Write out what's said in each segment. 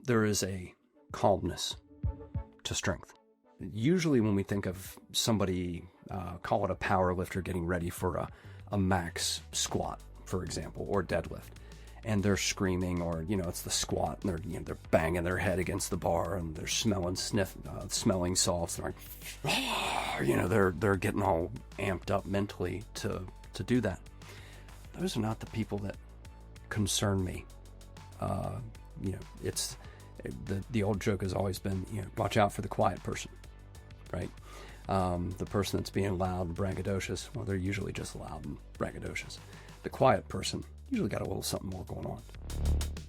there is a calmness to strength. Usually when we think of somebody, call it a power lifter getting ready for a max squat, for example, or deadlift, and they're screaming, or, it's the squat, and they're banging their head against the bar, and they're smelling salts, and they're getting all amped up mentally to do that. Those are not the people that concern me. It's the old joke has always been, watch out for the quiet person, right? The person that's being loud and braggadocious, well, they're usually just loud and braggadocious. The quiet person usually got a little something more going on.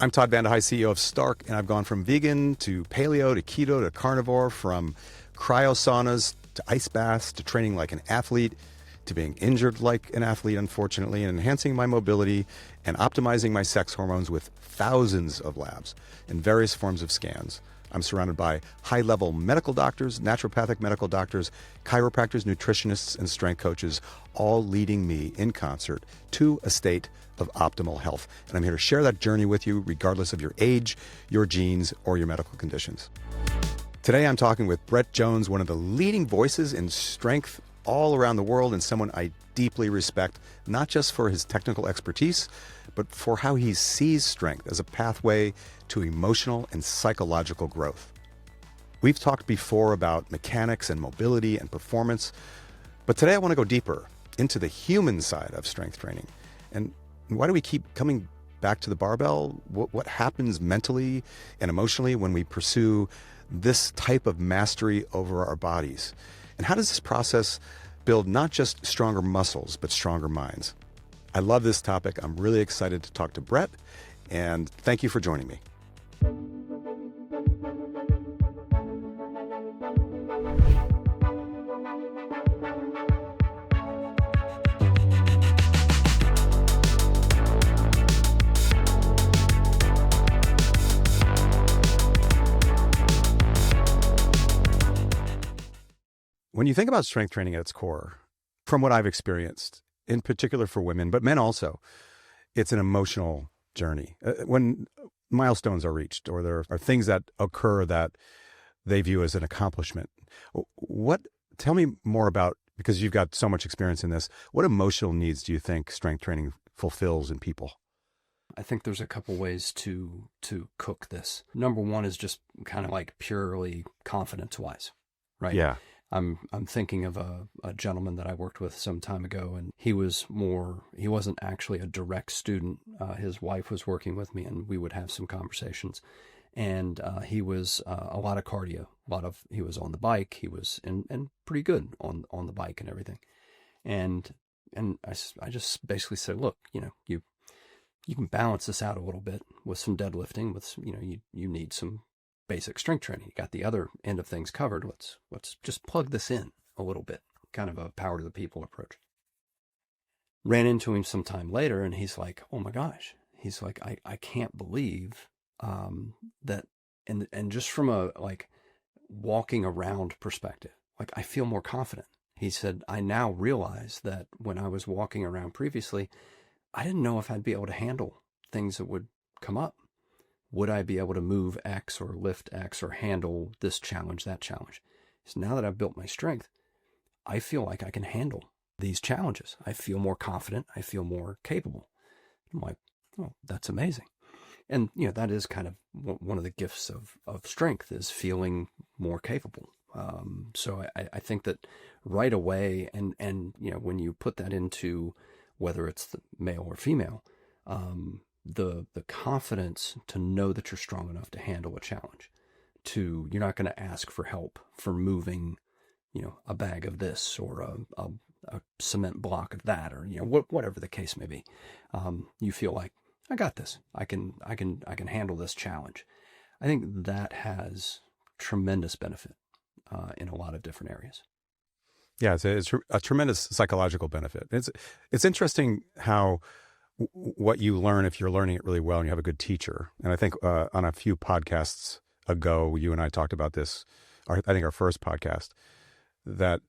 I'm Todd Vande, CEO of Stark, and I've gone from vegan to paleo to keto to carnivore, from cryosaunas to ice baths to training like an athlete to being injured like an athlete, unfortunately, and enhancing my mobility and optimizing my sex hormones with thousands of labs and various forms of scans. I'm surrounded by high-level medical doctors, naturopathic medical doctors, chiropractors, nutritionists, and strength coaches, all leading me in concert to a state of optimal health. And I'm here to share that journey with you, regardless of your age, your genes, or your medical conditions. Today, I'm talking with Brett Jones, one of the leading voices in strength all around the world, and someone I deeply respect, not just for his technical expertise, but for how he sees strength as a pathway to emotional and psychological growth. We've talked before about mechanics and mobility and performance, but today I want to go deeper into the human side of strength training. And why do we keep coming back to the barbell? What happens mentally and emotionally when we pursue this type of mastery over our bodies? And how does this process build not just stronger muscles, but stronger minds? I love this topic. I'm really excited to talk to Brett, and thank you for joining me. When you think about strength training at its core, from what I've experienced, in particular for women, but men also, it's an emotional journey. When milestones are reached, or there are things that occur that they view as an accomplishment, tell me more about, because you've got so much experience in this, what emotional needs do you think strength training fulfills in people? I think there's a couple ways to cook this. Number one is just kind of like purely confidence-wise, right? Yeah. I'm thinking of a gentleman that I worked with some time ago, and he wasn't actually a direct student. His wife was working with me, and we would have some conversations. And he was a lot of cardio, he was on the bike. He was and pretty good on the bike and everything. And I just basically said, look, you can balance this out a little bit with some deadlifting, with you need some basic strength training. You got the other end of things covered. Let's just plug this in a little bit. Kind of a power to the people approach. Ran into him some time later, and he's like, oh my gosh. He's like, I can't believe that, and just from a like walking around perspective, like I feel more confident. He said, I now realize that when I was walking around previously, I didn't know if I'd be able to handle things that would come up. Would I be able to move X or lift X or handle this challenge, that challenge? So now that I've built my strength, I feel like I can handle these challenges. I feel more confident. I feel more capable. I'm like, oh, that's amazing. And, that is kind of one of the gifts of strength, is feeling more capable. So I think that right away, and when you put that into whether it's the male or female, the confidence to know that you're strong enough to handle a challenge, you're not going to ask for help for moving, a bag of this or a cement block of that, or, whatever the case may be. You feel like, I got this. I can handle this challenge. I think that has tremendous benefit in a lot of different areas. Yeah, it's a tremendous psychological benefit. It's interesting how what you learn, if you're learning it really well and you have a good teacher. And I think on a few podcasts ago, you and I talked about this, I think our first podcast, that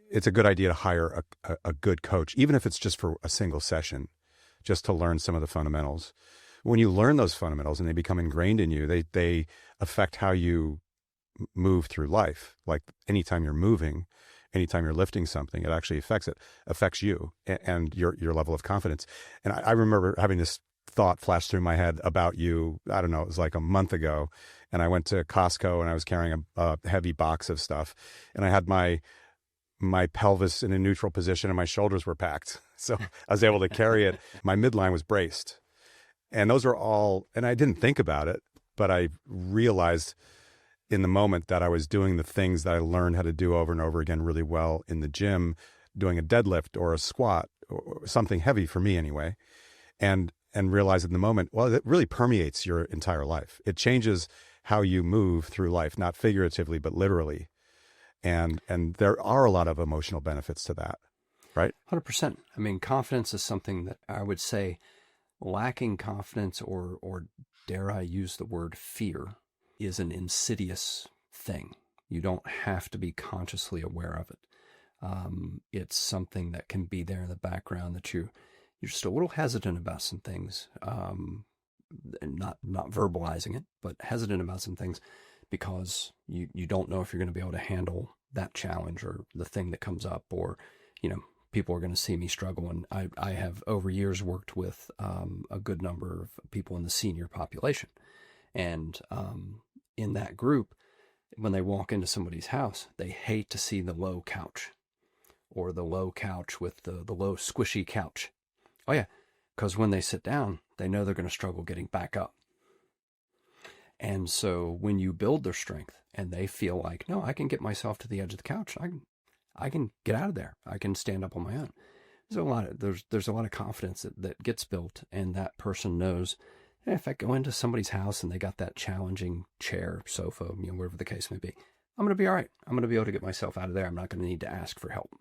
it's a good idea to hire a good coach, even if it's just for a single session, just to learn some of the fundamentals. when you learn those fundamentals and they become ingrained in you, they affect how you move through life. Like anytime you're moving, anytime you're lifting something, it actually affects you and your level of confidence. And I remember having this thought flash through my head about you. I don't know, it was like a month ago, and I went to Costco and I was carrying a heavy box of stuff, and I had my pelvis in a neutral position and my shoulders were packed. So I was able to carry it. My midline was braced. And those are all, and I didn't think about it, but I realized in the moment that I was doing the things that I learned how to do over and over again really well in the gym, doing a deadlift or a squat or something heavy for me anyway. And realize in the moment, well, it really permeates your entire life. It changes how you move through life, not figuratively, but literally. And there are a lot of emotional benefits to that, right? 100%. I mean, confidence is something that I would say lacking confidence, or dare I use the word fear, is an insidious thing. You don't have to be consciously aware of it. It's something that can be there in the background, that you're just a little hesitant about some things, not verbalizing it, but hesitant about some things because you don't know if you're going to be able to handle that challenge or the thing that comes up, or, people are going to see me struggle. And I have over years worked with a good number of people in the senior population. And in that group, when they walk into somebody's house, they hate to see the low couch, or the low couch with the low squishy couch. Oh yeah, because when they sit down, they know they're going to struggle getting back up. And so when you build their strength and they feel like, no, I can get myself to the edge of the couch, I can get out of there, I can stand up on my own. There's a lot of confidence that gets built, and that person knows, hey, if I go into somebody's house and they got that challenging chair, sofa, whatever the case may be, I'm going to be all right. I'm going to be able to get myself out of there. I'm not going to need to ask for help.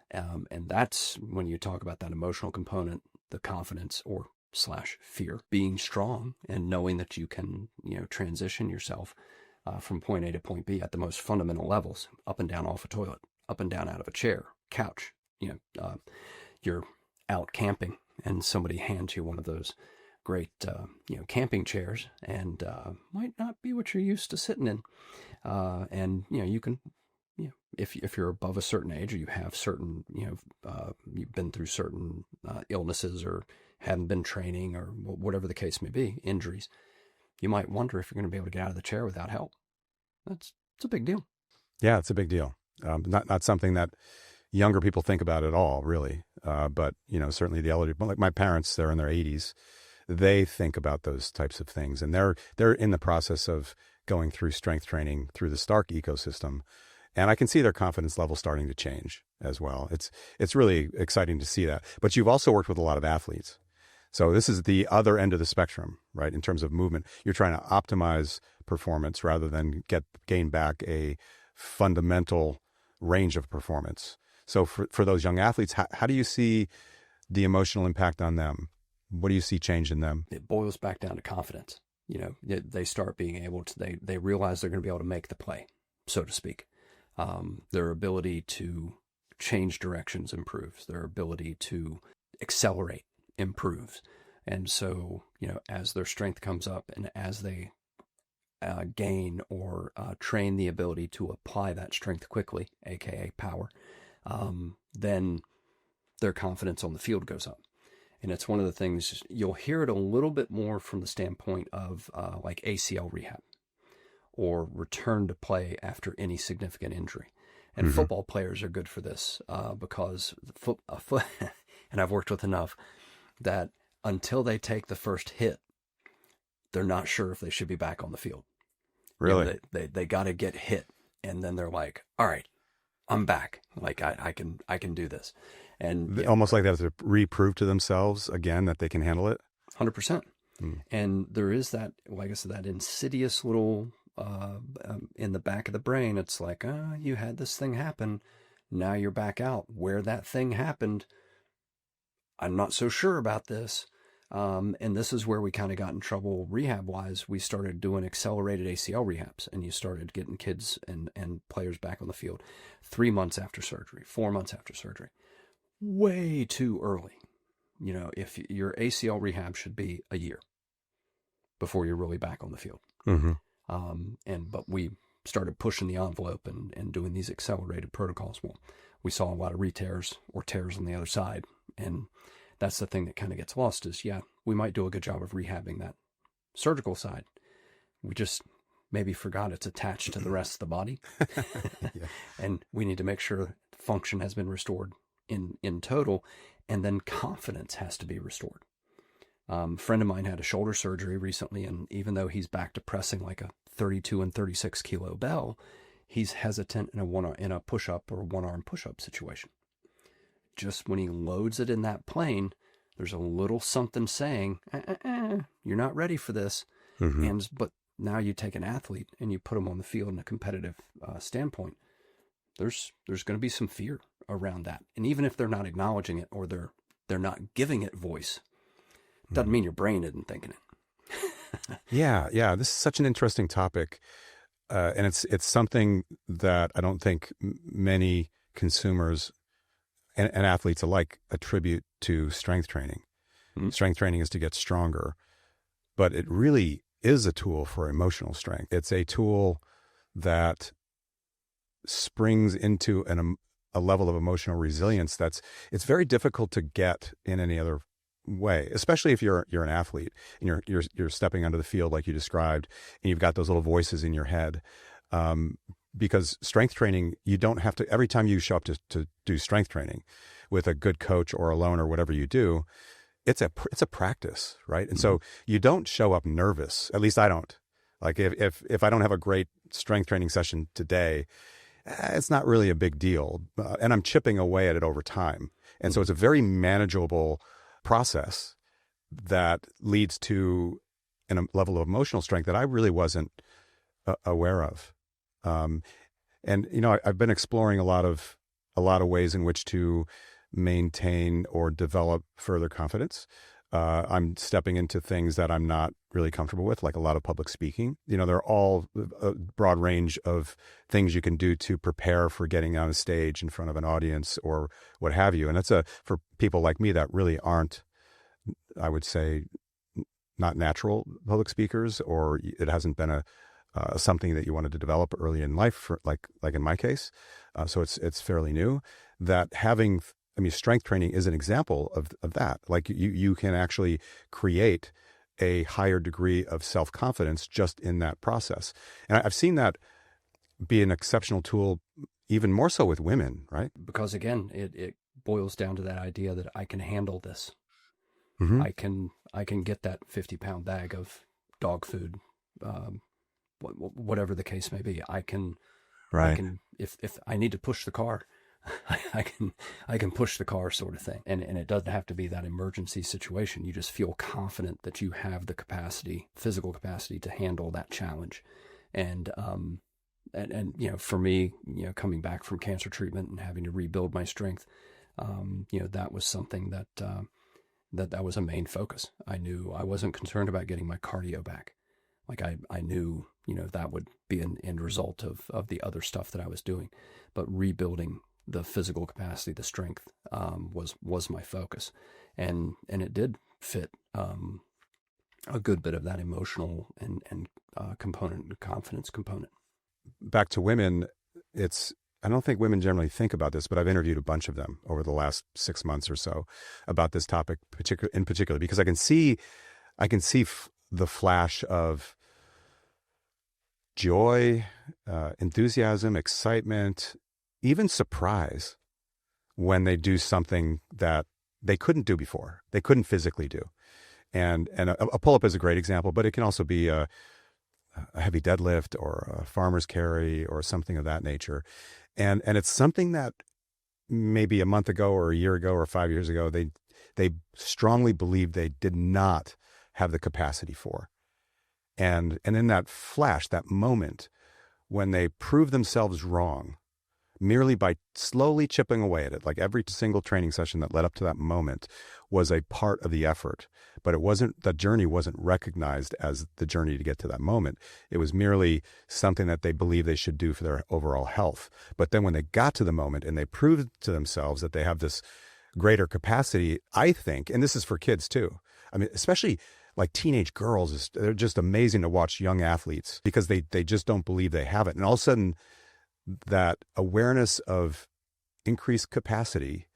And that's when you talk about that emotional component, the confidence or / fear, being strong and knowing that you can, transition yourself from point A to point B at the most fundamental levels, up and down off a toilet, up and down out of a chair, couch. You're out camping and somebody hands you one of those great, camping chairs, and might not be what you're used to sitting in. And, you can, if you're above a certain age, or you have certain, you've been through certain illnesses, or haven't been training, or whatever the case may be, injuries, you might wonder if you're going to be able to get out of the chair without help. It's a big deal. Yeah, it's a big deal. Not something that younger people think about at all, really. But, certainly the elderly, like my parents, they're in their 80s. They think about those types of things, and they're in the process of going through strength training through the Stark ecosystem. And I can see their confidence level starting to change as well. It's really exciting to see that. But you've also worked with a lot of athletes. So this is the other end of the spectrum, right? In terms of movement, you're trying to optimize performance rather than gain back a fundamental range of performance. So for those young athletes, how do you see the emotional impact on them? What do you see change in them? It boils back down to confidence. They start being able to, they realize they're going to be able to make the play, so to speak. Their ability to change directions improves. Their ability to accelerate improves. And so, as their strength comes up, and as they gain or train the ability to apply that strength quickly, aka power, then their confidence on the field goes up. And it's one of the things, you'll hear it a little bit more from the standpoint of like ACL rehab, or return to play after any significant injury. And football players are good for this because and I've worked with enough that until they take the first hit, they're not sure if they should be back on the field. Really? They got to get hit, and then they're like, all right, I'm back. Like I can do this. And almost like they have to reprove to themselves again that they can handle it. 100%. And there is that, like I said, that insidious little in the back of the brain. It's like, you had this thing happen. Now you're back out. Where that thing happened, I'm not so sure about this. And this is where we kind of got in trouble rehab-wise. We started doing accelerated ACL rehabs, and you started getting kids and players back on the field 3 months after surgery, 4 months after surgery. Way too early. If your ACL rehab should be a year, before you're really back on the field. Mm-hmm. But we started pushing the envelope and doing these accelerated protocols. Well, we saw a lot of re-tears or tears on the other side. And that's the thing that kind of gets lost is, yeah, we might do a good job of rehabbing that surgical side. We just maybe forgot it's attached to the rest of the body. Yeah. And we need to make sure function has been restored in total. And then confidence has to be restored. A friend of mine had a shoulder surgery recently, and even though he's back to pressing like a 32 and 36 kilo bell, he's hesitant in a push-up or one-arm push-up situation. Just when he loads it in that plane, there's a little something saying, you're not ready for this. Mm-hmm. But now you take an athlete and you put him on the field in a competitive standpoint, there's going to be some fear around that. And even if they're not acknowledging it or they're not giving it voice, doesn't mean your brain isn't thinking it. Yeah. This is such an interesting topic. And it's something that I don't think many consumers and athletes alike attribute to strength training. Mm-hmm. Strength training is to get stronger, but it really is a tool for emotional strength. It's a tool that springs into a level of emotional resilience it's very difficult to get in any other way, especially if you're an athlete and you're stepping onto the field like you described, and you've got those little voices in your head. Because strength training, you don't have to, every time you show up to do strength training with a good coach or alone or whatever you do, it's a practice, right? And so you don't show up nervous. At least I don't. Like if I don't have a great strength training session today, it's not really a big deal. And I'm chipping away at it over time. And so it's a very manageable process that leads to a level of emotional strength that I really wasn't aware of. And I've been exploring a lot of ways in which to maintain or develop further confidence. I'm stepping into things that I'm not really comfortable with, like a lot of public speaking. They're all a broad range of things you can do to prepare for getting on a stage in front of an audience or what have you. And it's for people like me that really aren't, I would say, not natural public speakers, or it hasn't been something that you wanted to develop early in life, like in my case. So it's fairly new. That strength training is an example of that. Like you can actually create a higher degree of self-confidence just in that process. And I've seen that be an exceptional tool, even more so with women, right? Because again, it boils down to that idea that I can handle this. Mm-hmm. I can get that 50-pound bag of dog food, whatever the case may be. I can if I need to push the car, I can push the car, sort of thing. And it doesn't have to be that emergency situation. You just feel confident that you have the capacity, physical capacity, to handle that challenge. And for me, coming back from cancer treatment and having to rebuild my strength, that was something that was a main focus. I knew I wasn't concerned about getting my cardio back. Like I knew, that would be an end result of the other stuff that I was doing, but rebuilding the physical capacity, the strength, was my focus. And it did fit, a good bit of that emotional and component, confidence component. Back to women, I don't think women generally think about this, but I've interviewed a bunch of them over the last 6 months or so about this topic, in particular, because I can see the flash of joy, enthusiasm, excitement, even surprise when they do something that they couldn't do before. They couldn't physically do. And a pull-up is a great example, but it can also be a heavy deadlift or a farmer's carry or something of that nature. And it's something that maybe a month ago or a year ago or 5 years ago, they strongly believed they did not have the capacity for. And in that flash, that moment, when they prove themselves wrong, merely by slowly chipping away at it, like every single training session that led up to that moment was a part of the effort, but the journey wasn't recognized as the journey to get to that moment. It was merely something that they believed they should do for their overall health. But then when they got to the moment and they proved to themselves that they have this greater capacity, I think, and this is for kids too. Especially like teenage girls, they're just amazing to watch young athletes because they just don't believe they have it. And all of a sudden, that awareness of increased capacity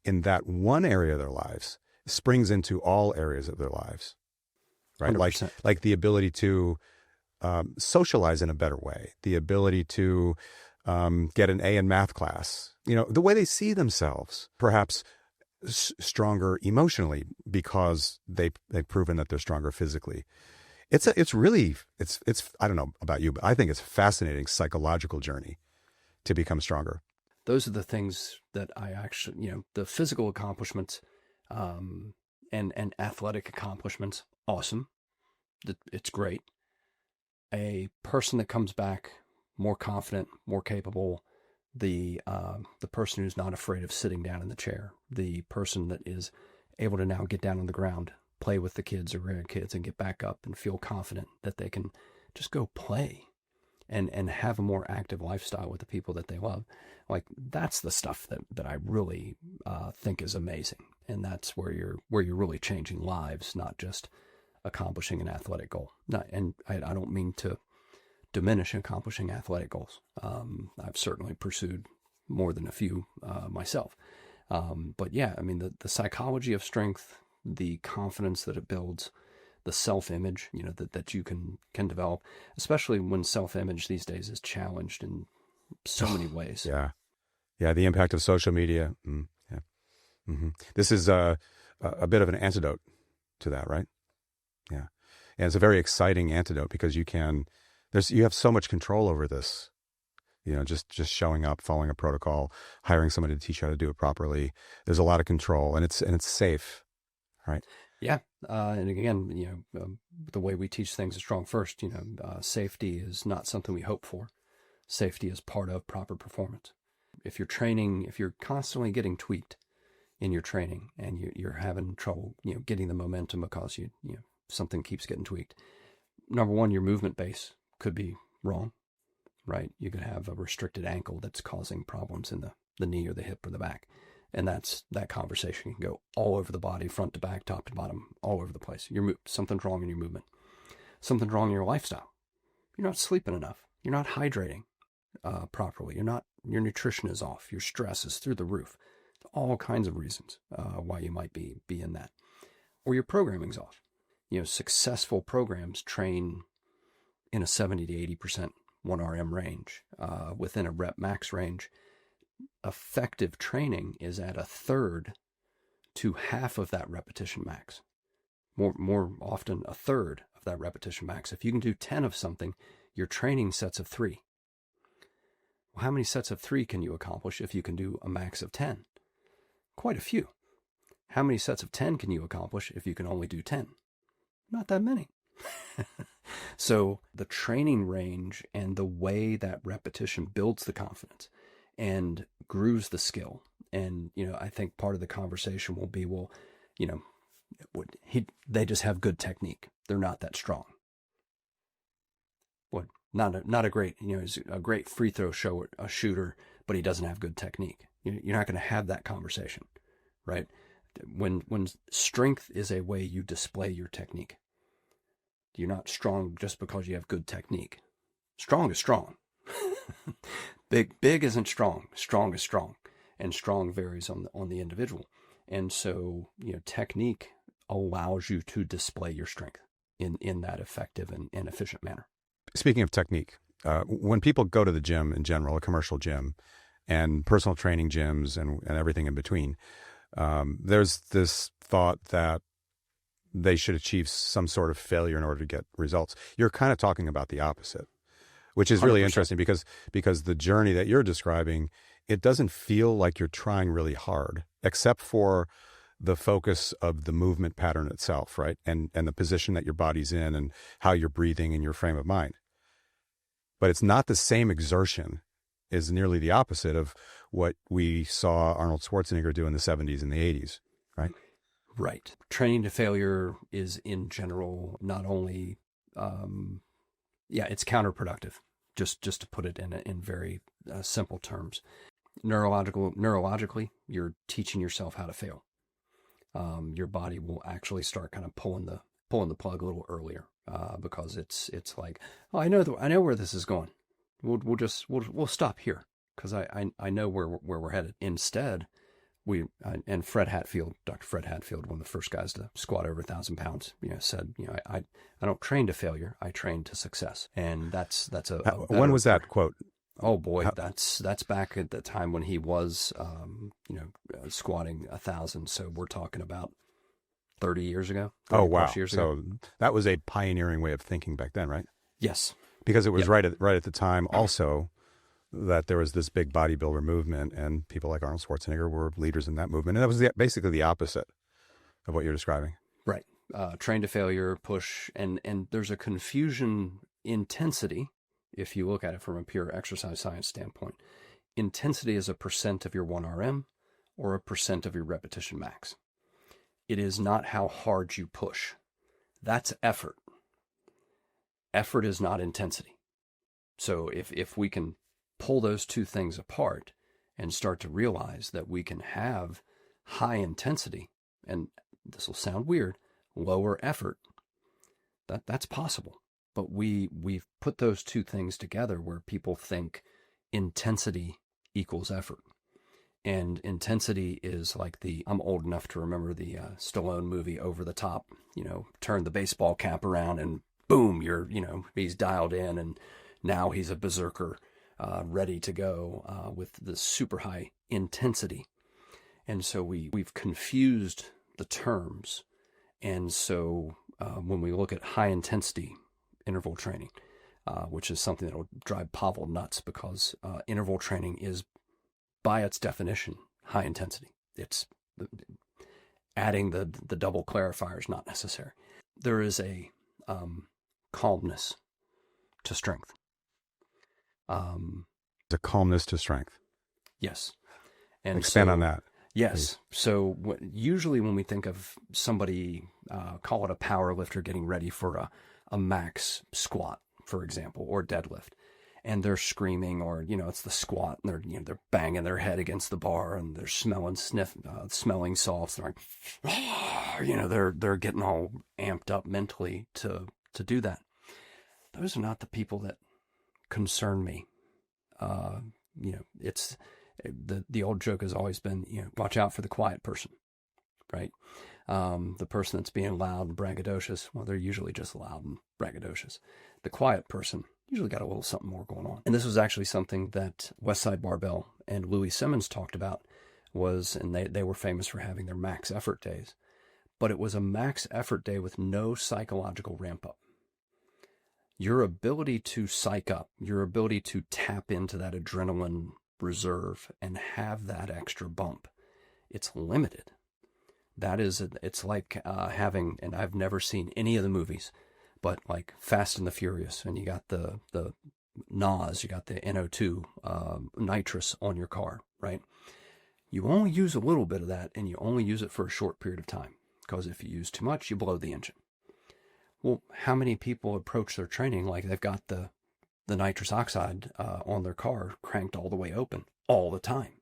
in that one area of their lives springs into all areas of their lives, right? 100%. Like the ability to socialize in a better way, the ability to get an A in math class, the way they see themselves, perhaps stronger emotionally because they've proven that they're stronger physically. It's really, I don't know about you, but I think it's a fascinating psychological journey to become stronger. Those are the things that I actually, the physical accomplishments, and athletic accomplishments, awesome. It's great. A person that comes back more confident, more capable, the person who's not afraid of sitting down in the chair, the person that is able to now get down on the ground, play with the kids or grandkids and get back up and feel confident that they can just go play and have a more active lifestyle with the people that they love. Like, that's the stuff that I really think is amazing. And that's where you're really changing lives, not just accomplishing an athletic goal. And I don't mean to diminish accomplishing athletic goals. I've certainly pursued more than a few myself. But yeah, I mean, the psychology of strength, the confidence that it builds, the self-image, that you can develop, especially when self-image these days is challenged in so many ways. Yeah. Yeah. The impact of social media. Yeah. Mm-hmm. This is a bit of an antidote to that, right? Yeah. And it's a very exciting antidote because you have so much control over this, just showing up, following a protocol, hiring somebody to teach you how to do it properly. There's a lot of control and it's safe, right? Yeah. And again, the way we teach things at StrongFirst, safety is not something we hope for. Safety is part of proper performance. If you're constantly getting tweaked in your training and you're having trouble, getting the momentum because something keeps getting tweaked. Number one, your movement base could be wrong, right? You could have a restricted ankle that's causing problems in the knee or the hip or the back. And that conversation can go all over the body, front to back, top to bottom, all over the place. Something's wrong in your movement. Something's wrong in your lifestyle. You're not sleeping enough. You're not hydrating properly. Your nutrition is off. Your stress is through the roof. All kinds of reasons why you might be in that. Or your programming's off. Successful programs train in a 70 to 80% 1RM range, within a rep max range. Effective training is at a third to half of that repetition max. More often a third of that repetition max. If you can do 10 of something, you're training sets of 3. Well, how many sets of 3 can you accomplish if you can do a max of 10? Quite a few. How many sets of 10 can you accomplish if you can only do 10? Not that many. So the training range and the way that repetition builds the confidence and grooves the skill. And, I think part of the conversation will be, well, they just have good technique. They're not that strong. What? Not a great, he's a great free throw shooter, but he doesn't have good technique. You're not going to have that conversation, right? When strength is a way you display your technique. You're not strong just because you have good technique. Strong is strong. Big isn't strong. Strong is strong, and strong varies on the individual. And so, technique allows you to display your strength in that effective and efficient manner. Speaking of technique, when people go to the gym in general, a commercial gym, and personal training gyms and everything in between, there's this thought that they should achieve some sort of failure in order to get results. You're kind of talking about the opposite, which is really 100%. interesting because the journey that you're describing, it doesn't feel like you're trying really hard, except for the focus of the movement pattern itself, right? And the position that your body's in and how you're breathing in your frame of mind. But it's not the same exertion. Is nearly the opposite of what we saw Arnold Schwarzenegger do in the 70s and the 80s, right? Right. Training to failure is in general not only, it's counterproductive. Just to put it in very simple terms. Neurologically, you're teaching yourself how to fail. Your body will actually start kind of pulling pulling the plug a little earlier, because it's like, oh, I know where this is going. We'll stop here because I know where we're headed. Instead, and Dr. Fred Hatfield, one of the first guys to squat over 1,000 pounds, said, I don't train to failure, I train to success. And that's when was that quote? Oh boy, that's back at the time when he was, squatting 1,000. So we're talking about 30 years ago. Oh, wow. Years so ago. That was a pioneering way of thinking back then, right? Yes. Because it was right at the time also that there was this big bodybuilder movement, and people like Arnold Schwarzenegger were leaders in that movement. And that was basically the opposite of what you're describing. Right. Train to failure, push, and there's a confusion. Intensity, if you look at it from a pure exercise science standpoint, intensity is a percent of your 1RM or a percent of your repetition max. It is not how hard you push. That's effort. Effort is not intensity. So if we can pull those two things apart and start to realize that we can have high intensity, and this will sound weird, lower effort, that's possible. But we've put those two things together where people think intensity equals effort. And intensity is like I'm old enough to remember the Stallone movie Over the Top, turn the baseball cap around and boom, he's dialed in, and now he's a berserker, ready to go, with the super high intensity. And so we've confused the terms. And so when we look at high intensity interval training, which is something that will drive Pavel nuts, because interval training is, by its definition, high intensity. It's adding the double clarifier is not necessary. There is a calmness to strength. The calmness to strength. Yes. And expand on that. Yes. Please. So usually when we think of somebody, call it a power lifter getting ready for a max squat, for example, or deadlift, and they're screaming, or it's the squat, and they're banging their head against the bar, and they're smelling salts. They're like, they're getting all amped up mentally to do that. Those are not the people that concern me. It's the old joke has always been, watch out for the quiet person, right? The person that's being loud and braggadocious, well, they're usually just loud and braggadocious. The quiet person usually got a little something more going on. And this was actually something that Westside Barbell and Louis Simmons talked about, and they were famous for having their max effort days. But it was a max effort day with no psychological ramp up. Your ability to psych up, your ability to tap into that adrenaline reserve and have that extra bump, it's limited. It's like having, and I've never seen any of the movies, but like Fast and the Furious, and you got the NOS, you got the NO2 nitrous on your car, right? You only use a little bit of that, and you only use it for a short period of time, because if you use too much, you blow the engine. Well, how many people approach their training like they've got the nitrous oxide on their car cranked all the way open all the time?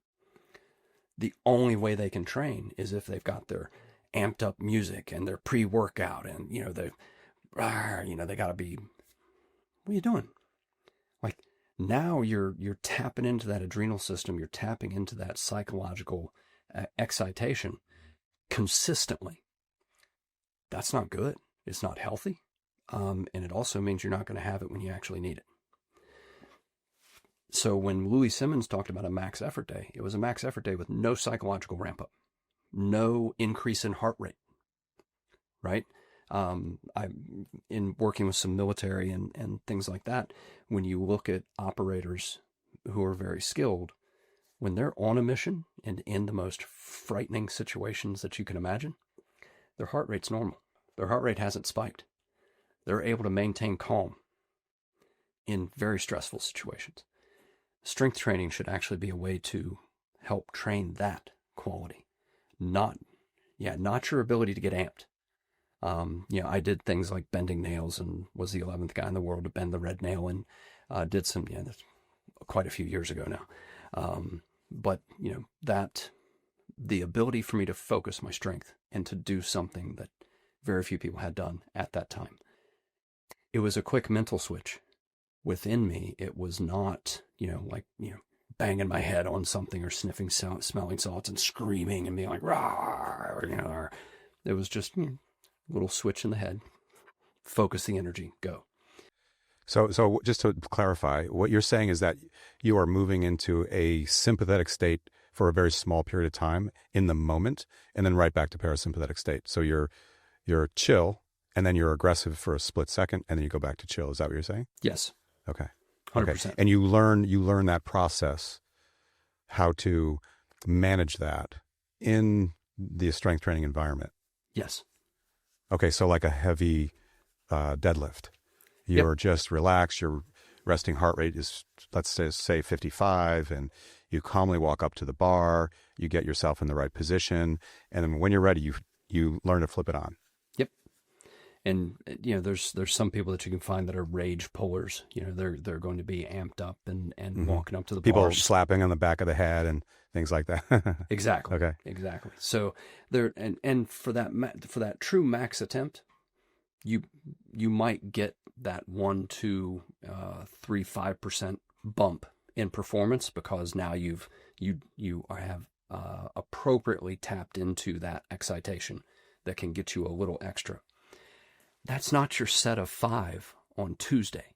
The only way they can train is if they've got their amped up music and their pre-workout, and they got to be, what are you doing? Like, now you're tapping into that adrenal system, you're tapping into that psychological excitation consistently. That's not good. It's not healthy. And it also means you're not going to have it when you actually need it. So when Louis Simmons talked about a max effort day, it was a max effort day with no psychological ramp up, no increase in heart rate, right? I'm in working with some military and things like that. When you look at operators who are very skilled, when they're on a mission and in the most frightening situations that you can imagine, their heart rate's normal. Their heart rate hasn't spiked. They're able to maintain calm in very stressful situations. Strength training should actually be a way to help train that quality, not your ability to get amped. I did things like bending nails and was the 11th guy in the world to bend the red nail, and did some, that's quite a few years ago now. But that the ability for me to focus my strength and to do something that very few people had done at that time. It was a quick mental switch. Within me, it was not, banging my head on something or sniffing smelling salts and screaming and being like, rah, or it was just a little switch in the head, focus the energy, go. So just to clarify, what you're saying is that you are moving into a sympathetic state for a very small period of time in the moment, and then right back to parasympathetic state. So you're chill, and then you're aggressive for a split second, and then you go back to chill. Is that what you're saying? Yes. Okay. 100%. Okay. And you learn that process, how to manage that in the strength training environment. Yes. Okay. So like a heavy deadlift, you're just relaxed. Your resting heart rate is, let's say 55, and you calmly walk up to the bar, you get yourself in the right position. And then when you're ready, you learn to flip it on. Yep. And there's some people that you can find that are rage pullers. They're going to be amped up and walking up to the people bars. slapping on the back of the head and things like that. Exactly. Okay. Exactly. So there, and for that true max attempt, you might get that 1, 2, 3, 5% bump in performance, because now you have appropriately tapped into that excitation that can get you a little extra. That's not your set of 5 on Tuesday,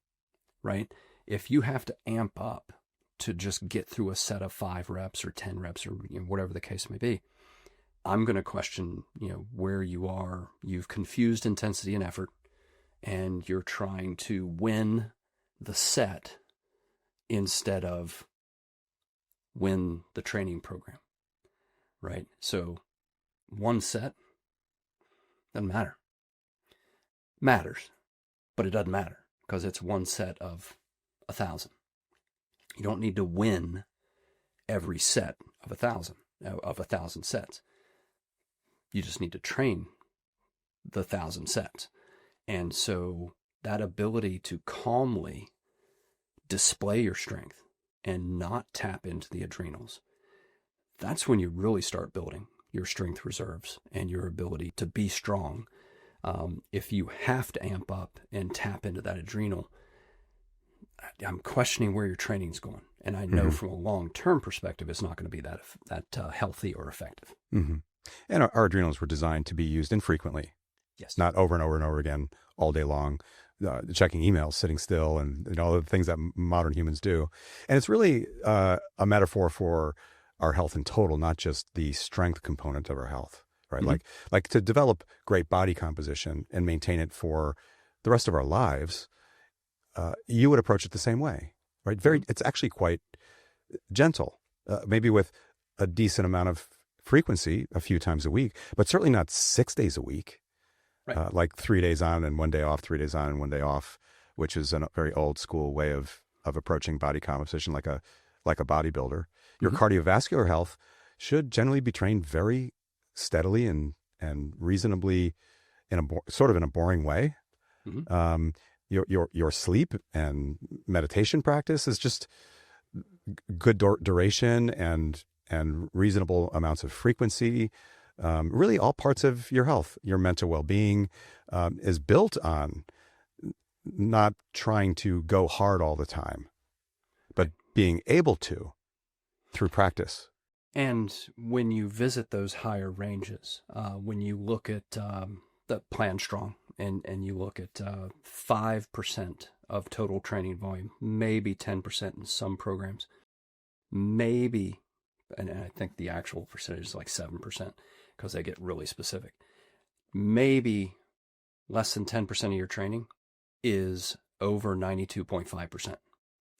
right? If you have to amp up to just get through a set of 5 reps or 10 reps or whatever the case may be, I'm going to question, where you are. You've confused intensity and effort, and you're trying to win the set instead of win the training program, right? So one set doesn't matter. Matters, but it doesn't matter because it's one set of 1,000. You don't need to win every set of 1,000 sets. You just need to train the 1,000 sets. And so that ability to calmly display your strength and not tap into the adrenals, that's when you really start building your strength reserves and your ability to be strong. If you have to amp up and tap into that adrenal, I'm questioning where your training's going. And I know from a long-term perspective, it's not going to be that healthy or effective. Mm-hmm. And our adrenals were designed to be used infrequently. Yes. Not over and over and over again all day long, checking emails, sitting still, and all the things that modern humans do. And it's really a metaphor for our health in total, not just the strength component of our health, right? Mm-hmm. Like to develop great body composition and maintain it for the rest of our lives, you would approach it the same way, right? It's actually quite gentle, maybe with a decent amount of frequency a few times a week, but certainly not 6 days a week. Right. Like 3 days on and 1 day off, 3 days on and 1 day off, which is a very old school way of approaching body composition, like a bodybuilder. Your cardiovascular health should generally be trained very steadily and reasonably in a boring way. Mm-hmm. Your sleep and meditation practice is just good duration and reasonable amounts of frequency. Really all parts of your health, your mental well-being, is built on not trying to go hard all the time, but being able to through practice. And when you visit those higher ranges, when you look at the Plan Strong and you look at 5% of total training volume, maybe 10% in some programs, maybe, and I think the actual percentage is like 7%, because they get really specific. Maybe less than 10% of your training is over 92.5%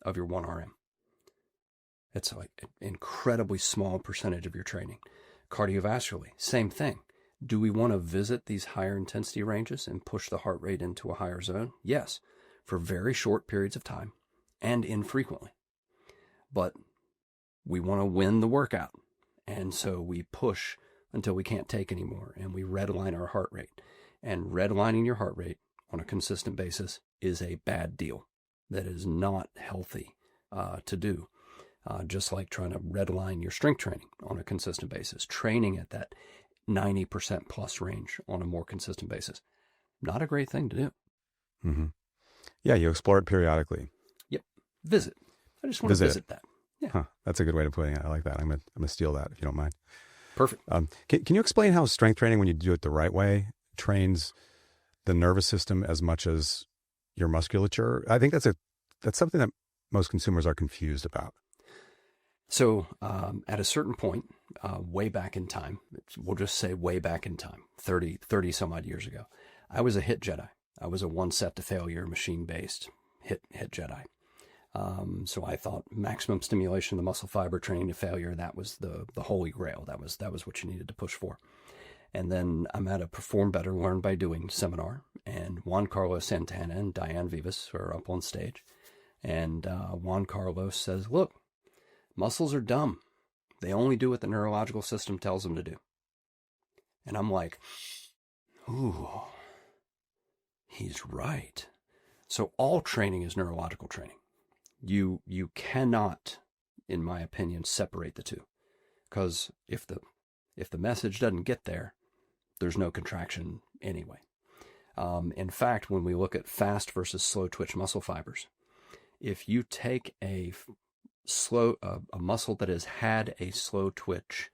of your 1RM. It's like an incredibly small percentage of your training. Cardiovascularly, same thing. Do we want to visit these higher intensity ranges and push the heart rate into a higher zone? Yes, for very short periods of time and infrequently. But we want to win the workout. And so we push until we can't take anymore, and we redline our heart rate. And redlining your heart rate on a consistent basis is a bad deal. That is not healthy to do. Just like trying to redline your strength training on a consistent basis. Training at that 90% plus range on a more consistent basis. Not a great thing to do. Mm-hmm. Yeah, you explore it periodically. Yep. Visit. I just want to visit that. Yeah. Huh. That's a good way of putting it. I like that. I'm gonna steal that if you don't mind. Perfect. Can you explain how strength training, when you do it the right way, trains the nervous system as much as your musculature? I think that's something that most consumers are confused about. So at a certain point, way back in time, we'll just say way back in time, 30 some odd years ago, I was a HIT Jedi. I was a one set to failure machine-based HIT Jedi. So I thought maximum stimulation of the muscle fiber, training to failure, that was the holy grail. That was what you needed to push for. And then I'm at a Perform Better, Learn by Doing seminar, and Juan Carlos Santana and Diane Vivas are up on stage. And Juan Carlos says, look, muscles are dumb. They only do what the neurological system tells them to do. And I'm like, ooh, he's right. So all training is neurological training. You cannot, in my opinion, separate the two. Because if the message doesn't get there, there's no contraction anyway. In fact, when we look at fast versus slow twitch muscle fibers, if you take a muscle that has had a slow twitch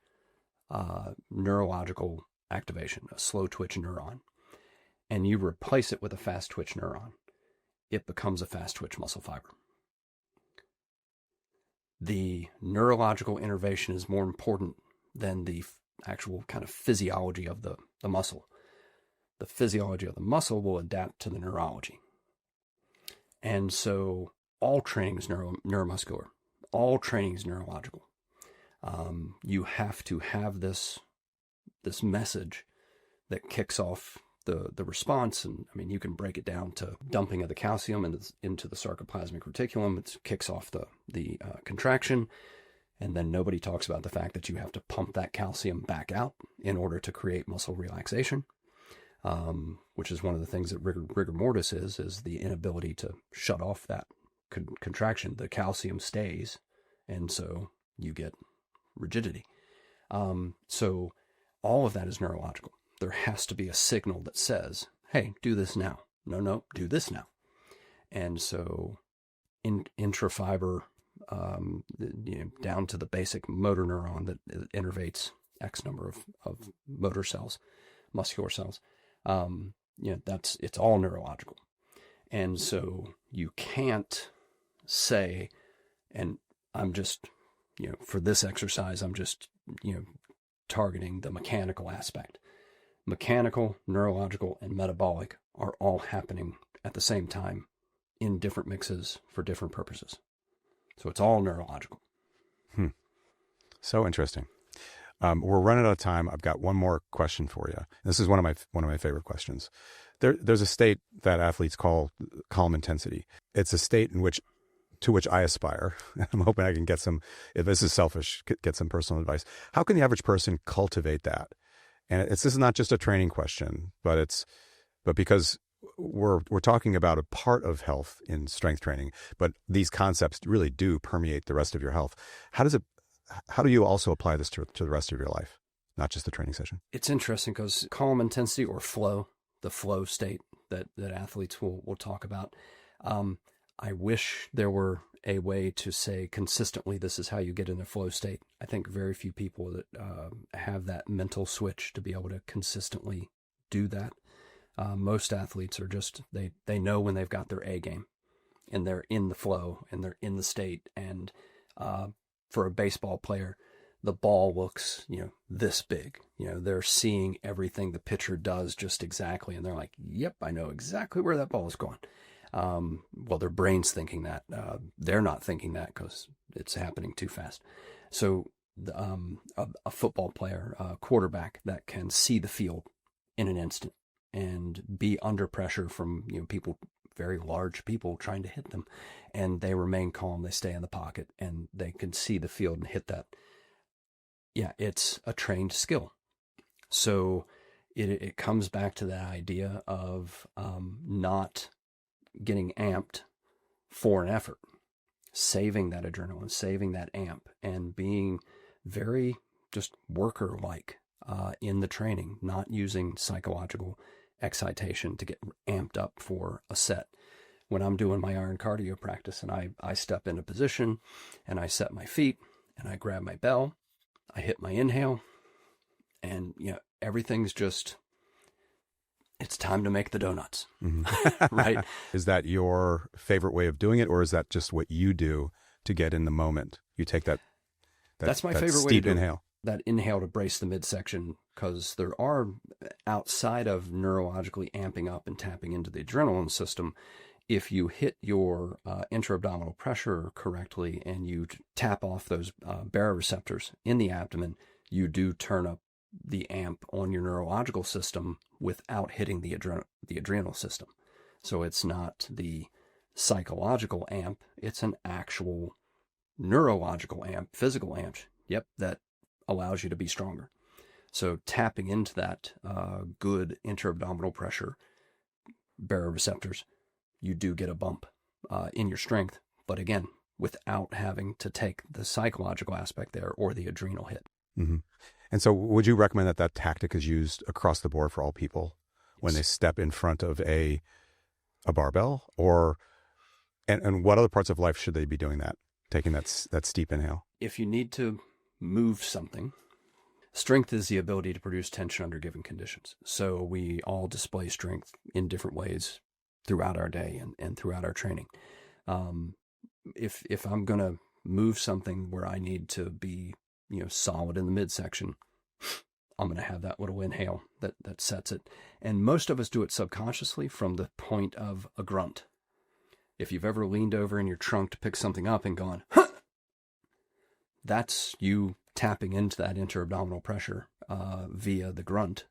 neurological activation, a slow twitch neuron, and you replace it with a fast twitch neuron, it becomes a fast twitch muscle fiber. The neurological innervation is more important than the actual kind of physiology of the muscle. The physiology of the muscle will adapt to the neurology. And so all training is neuromuscular. All training is neurological. You have to have this message that kicks off the response. And I mean, you can break it down to dumping of the calcium into the sarcoplasmic reticulum. It kicks off the contraction. And then nobody talks about the fact that you have to pump that calcium back out in order to create muscle relaxation, which is one of the things that rigor mortis is the inability to shut off that contraction. The calcium stays, and so you get rigidity. So all of that is neurological. There has to be a signal that says, hey, do this now. No, do this now. And so intrafiber, down to the basic motor neuron that innervates X number of motor cells, muscular cells, it's all neurological. And so you can't say, and I'm just, for this exercise, I'm just, targeting the mechanical aspect. Mechanical, neurological, and metabolic are all happening at the same time in different mixes for different purposes. So it's all neurological. So interesting. We're running out of time. I've got one more question for you. This is one of my favorite questions. There's a state that athletes call calm intensity. It's a state to which I aspire. I'm hoping I can get some, if this is selfish, get some personal advice. How can the average person cultivate that? And this is not just a training question, but because we're talking about a part of health in strength training, but these concepts really do permeate the rest of your health. How do you also apply this to the rest of your life, not just the training session? It's interesting because calm intensity or flow, the flow state that athletes will talk about. I wish there were a way to say consistently, this is how you get in a flow state. I think very few people that have that mental switch to be able to consistently do that. Most athletes are just, they know when they've got their A game and they're in the flow and they're in the state. And for a baseball player, the ball looks, this big. They're seeing everything the pitcher does just exactly. And they're like, yep, I know exactly where that ball is going. Well, their brain's thinking that. They're not thinking that because it's happening too fast. So a football player, a quarterback that can see the field in an instant and be under pressure from people, very large people trying to hit them, and they remain calm, they stay in the pocket, and they can see the field and hit that. Yeah, it's a trained skill. So it comes back to that idea of not getting amped for an effort, saving that adrenaline, saving that amp, and being very just worker-like. in the training, not using psychological excitation to get amped up for a set. When I'm doing my iron cardio practice and I step into position and I set my feet and I grab my bell, I hit my inhale, and everything's just, it's time to make the donuts. Right? Is that your favorite way of doing it, or is that just what you do to get in the moment? You take that's my favorite way to do inhale. That inhale to brace the midsection, because there are, outside of neurologically amping up and tapping into the adrenaline system, if you hit your intra-abdominal pressure correctly and you tap off those baroreceptors in the abdomen, you do turn up the amp on your neurological system without hitting the adrenal system. So it's not the psychological amp, it's an actual neurological amp, physical amp, that allows you to be stronger. So tapping into that good intra-abdominal pressure baroreceptors, you do get a bump in your strength, but again, without having to take the psychological aspect there or the adrenal hit. Mm-hmm. And so would you recommend that tactic is used across the board for all people when they step in front of a barbell? And what other parts of life should they be doing that, taking that steep inhale? If you need to move something, strength is the ability to produce tension under given conditions. So we all display strength in different ways throughout our day and throughout our training. If I'm going to move something where I need to be, solid in the midsection, I'm going to have that little inhale that sets it. And most of us do it subconsciously from the point of a grunt. If you've ever leaned over in your trunk to pick something up and gone, huh! That's you tapping into that intra-abdominal pressure via the grunt,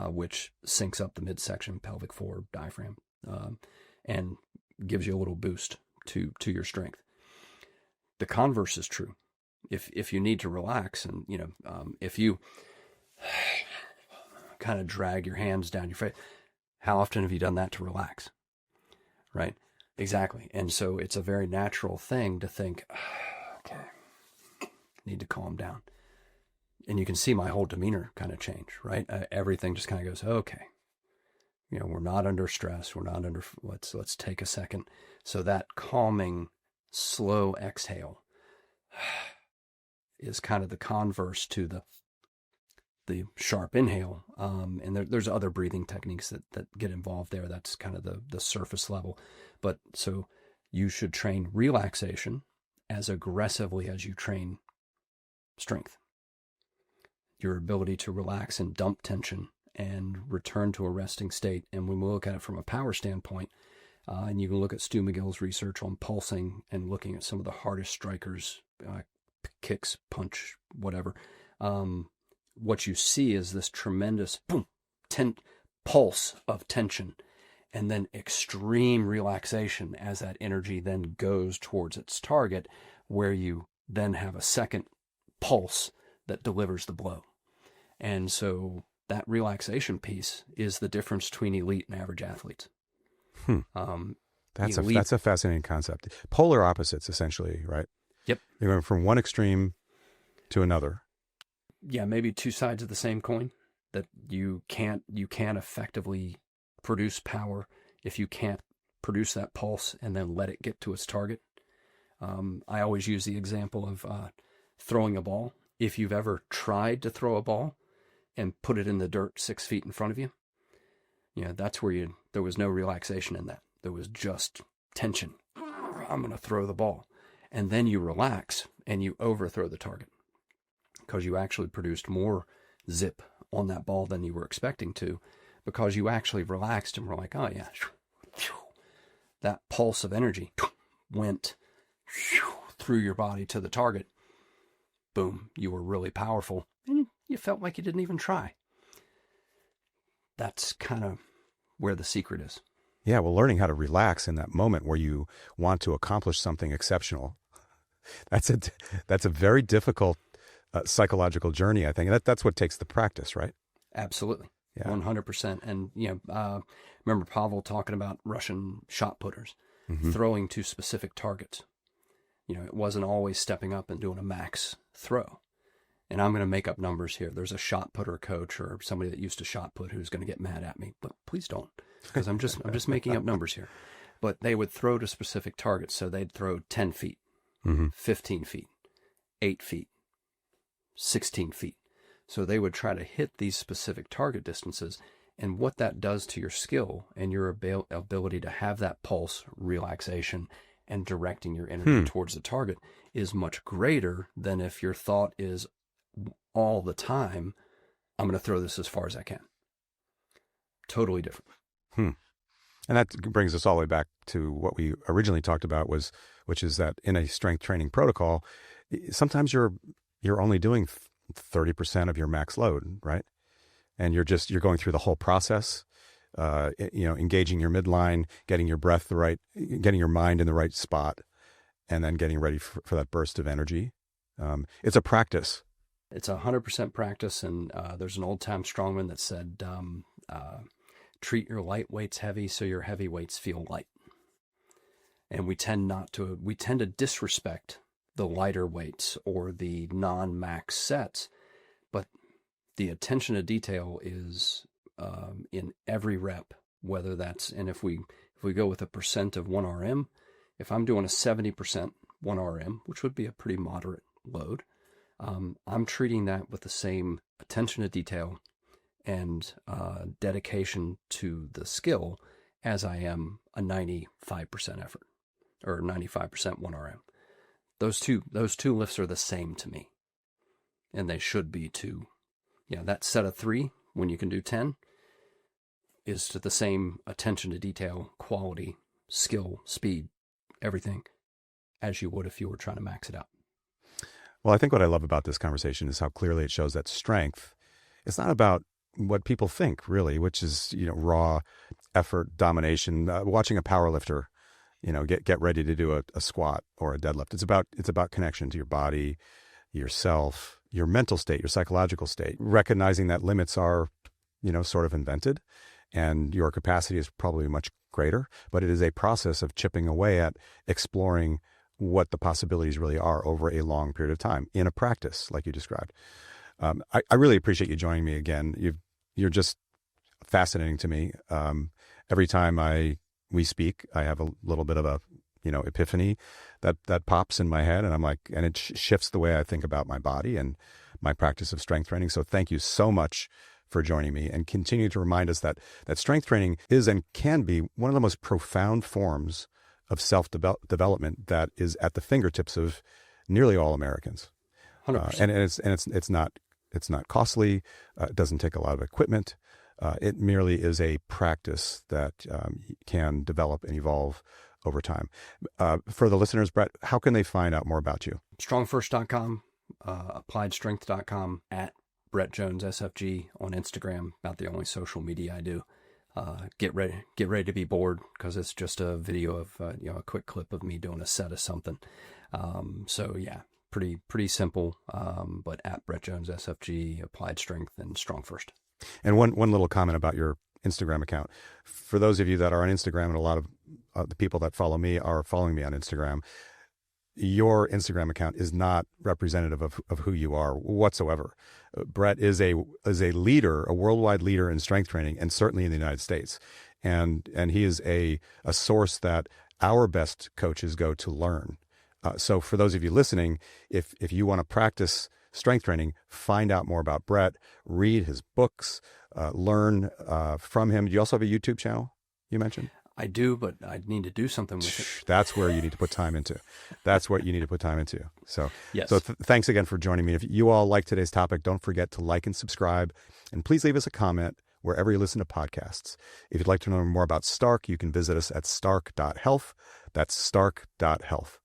which syncs up the midsection, pelvic floor, diaphragm, and gives you a little boost to your strength. The converse is true. If you need to relax, and if you kind of drag your hands down your face, how often have you done that to relax? Right? Exactly. And so it's a very natural thing to think, okay, need to calm down. And you can see my whole demeanor kind of change, right? Everything just kind of goes, okay, we're not under stress. We're not under, let's take a second. So that calming, slow exhale is kind of the converse to the sharp inhale. And there's other breathing techniques that get involved there. That's kind of the surface level. But so you should train relaxation as aggressively as you train strength. Your ability to relax and dump tension and return to a resting state. And when we look at it from a power standpoint, and you can look at Stu McGill's research on pulsing and looking at some of the hardest strikers, kicks, punch, whatever, what you see is this tremendous boom, pulse of tension, and then extreme relaxation as that energy then goes towards its target, where you then have a second pulse that delivers the blow. And so that relaxation piece is the difference between elite and average athletes. That's a fascinating concept. Polar opposites, essentially, right? Yep. You're going from one extreme to another. Yeah, maybe two sides of the same coin. That you can't effectively produce power if you can't produce that pulse and then let it get to its target. I always use the example of throwing a ball. If you've ever tried to throw a ball and put it in the dirt 6 feet in front of you, that's where there was no relaxation in that. There was just tension. I'm going to throw the ball. And then you relax and you overthrow the target because you actually produced more zip on that ball than you were expecting to, because you actually relaxed and were like, oh yeah, that pulse of energy went through your body to the target. Boom, you were really powerful and you felt like you didn't even try. That's kind of where the secret is. Yeah, well, learning how to relax in that moment where you want to accomplish something exceptional, that's a very difficult psychological journey, I think. And that's what takes the practice, right? Absolutely. Yeah. 100%. And, remember Pavel talking about Russian shot putters, throwing to specific targets. It wasn't always stepping up and doing a max throw. and I'm going to make up numbers here. There's a shot putter coach or somebody that used to shot put who's going to get mad at me, but please don't, because I'm just making up numbers here. But they would throw to specific targets. So they'd throw 10 feet, 15 feet, 8 feet, 16 feet. So they would try to hit these specific target distances. And what that does to your skill and your ability to have that pulse, relaxation, and directing your energy towards the target is much greater than if your thought is all the time, I'm going to throw this as far as I can. Totally different. And that brings us all the way back to what we originally talked about, which is that in a strength training protocol, sometimes you're only doing 30% of your max load, right? And you're going through the whole process, engaging your midline, getting your breath getting your mind in the right spot, and then getting ready for that burst of energy. It's a practice. It's 100% practice. And there's an old time strongman that said, treat your light weights heavy so your heavy weights feel light. And we tend to disrespect the lighter weights or the non-max sets, but the attention to detail is in every rep, whether that's, and if we go with a percent of 1 RM, if I'm doing a 70% 1 RM, which would be a pretty moderate load, I'm treating that with the same attention to detail and dedication to the skill as I am a 95% effort or 95% 1 RM. Those two lifts are the same to me, and they should be too. Yeah, that set of 3 when you can do 10 is to the same attention to detail, quality, skill, speed, everything as you would if you were trying to max it out. Well, I think what I love about this conversation is how clearly it shows that strength, it's not about what people think, really, which is, raw effort, domination, watching a power lifter, get ready to do a squat or a deadlift. It's about connection to your body, yourself, your mental state, your psychological state, recognizing that limits are, sort of invented and your capacity is probably much greater, but it is a process of chipping away at exploring what the possibilities really are over a long period of time in a practice like you described. I really appreciate you joining me again. You're just fascinating to me. Every time we speak, I have a little bit of a, epiphany that pops in my head, and I'm like, and it shifts the way I think about my body and my practice of strength training. So thank you so much for joining me, and continue to remind us that strength training is and can be one of the most profound forms of self-development that is at the fingertips of nearly all Americans. 100%. And it's not costly. It doesn't take a lot of equipment. It merely is a practice that can develop and evolve over time. For the listeners, Brett, how can they find out more about you? StrongFirst.com, appliedstrength.com, at Brett Jones SFG on Instagram, about the only social media I do. Get ready to be bored, because it's just a video of a quick clip of me doing a set of something. So yeah, pretty simple. But at Brett Jones SFG, Applied Strength, and StrongFirst. And one little comment about your Instagram account. For those of you that are on Instagram, and a lot of the people that follow me are following me on Instagram, your Instagram account is not representative of who you are whatsoever. Brett is a leader, a worldwide leader in strength training, and certainly in the United States. And he is a source that our best coaches go to learn. So for those of you listening, if you want to practice strength training, find out more about Brett, read his books, learn from him. Do you also have a YouTube channel you mentioned? I do, but I need to do something with it. That's where you need to put time into. So, yes. So thanks again for joining me. If you all like today's topic, don't forget to like and subscribe, and please leave us a comment wherever you listen to podcasts. If you'd like to know more about Stark, you can visit us at stark.health. That's stark.health.